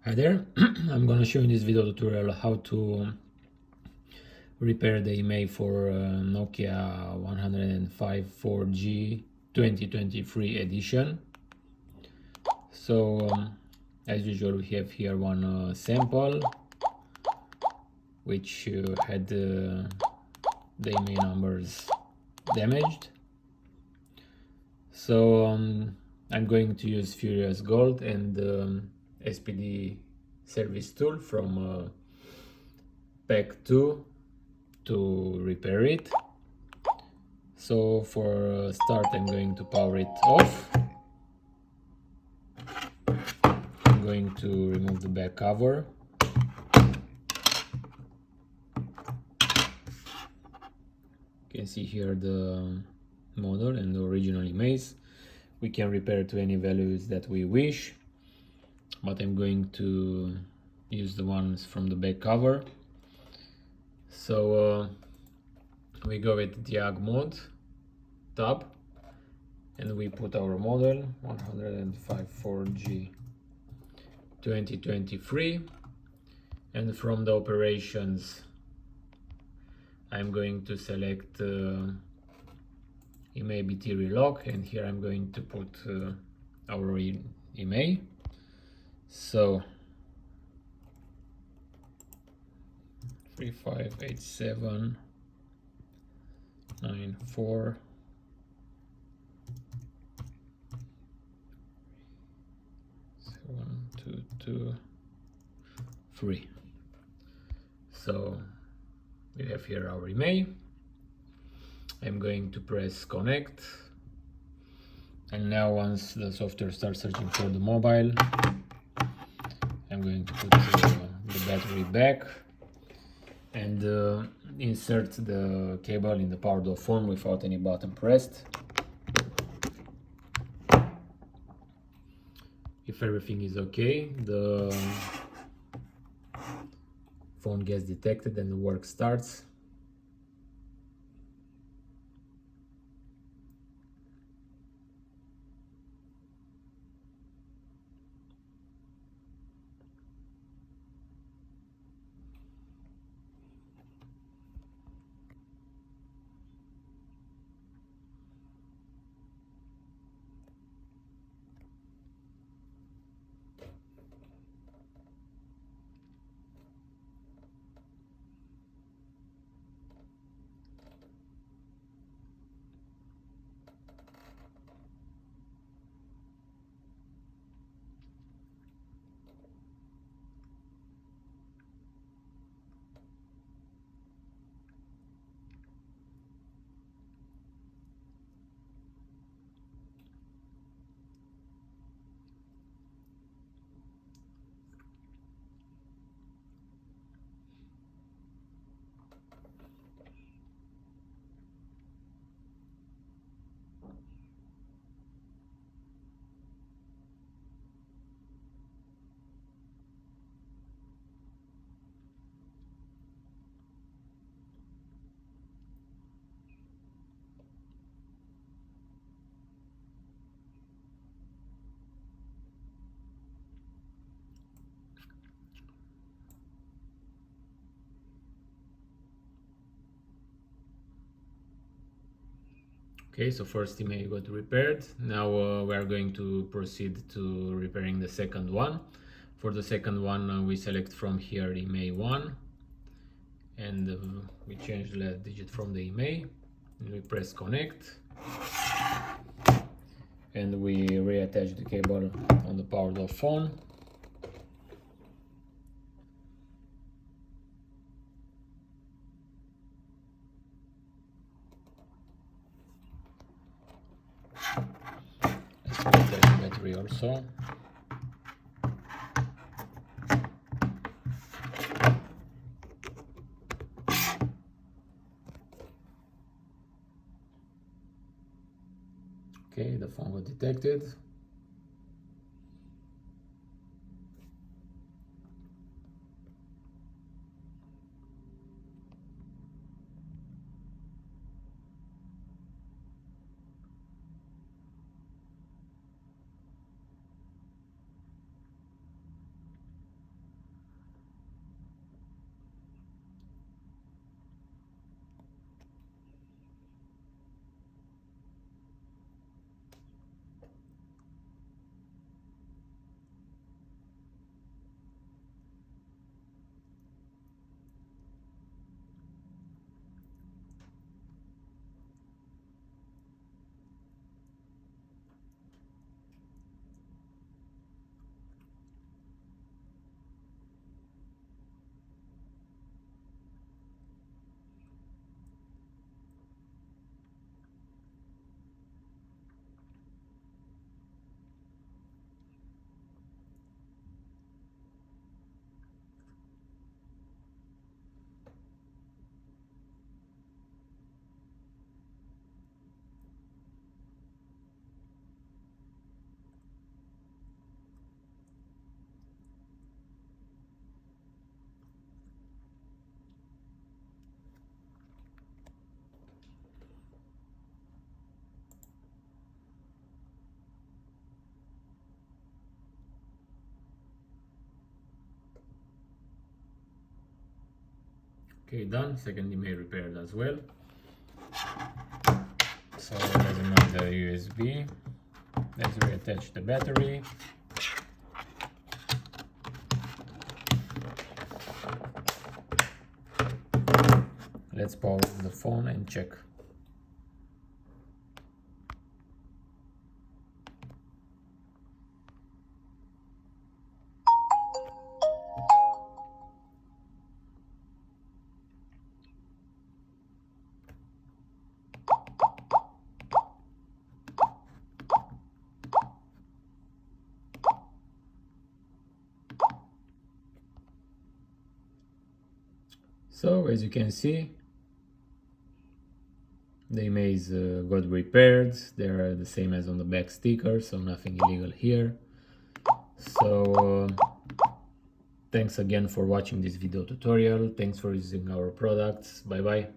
Hi there, I'm gonna show in this video tutorial how to repair the Imei for Nokia 105 4G 2023 edition. So as usual, we have here one sample which had the Imei numbers damaged. So I'm going to use Furiousgold and SPD service tool from pack 2 to repair it. So for start, I'm going to power it off. I'm going to remove the back cover. You can see here the model and the original Imeis. We can repair to any values that we wish, but I'm going to use the ones from the back cover. So we go with diag mode tab and we put our model 105 4G 2023, and from the operations I'm going to select Imei BT relock, and here I'm going to put our Imei. So 358794 1223. So we have here our Imei. I'm going to press connect, and now once the software starts searching for the mobile, I'm going to put the battery back and insert the cable in the powered off phone without any button pressed. If everything is okay, the phone gets detected and the work starts. Okay, so first Imei got repaired. Now we are going to proceed to repairing the second one. For the second one, we select from here Imei 1, and we change the last digit from the Imei, and we press connect, and we reattach the cable on the powered off phone. Let's reattach the battery also. Okay, the phone got detected. Okay, done. Second Imei repaired as well. So let's remove the USB. Let's reattach the battery. Let's pause the phone and check. So as you can see, the Imeis got repaired. They're the same as on the back sticker, so nothing illegal here. So thanks again for watching this video tutorial. Thanks for using our products. Bye bye.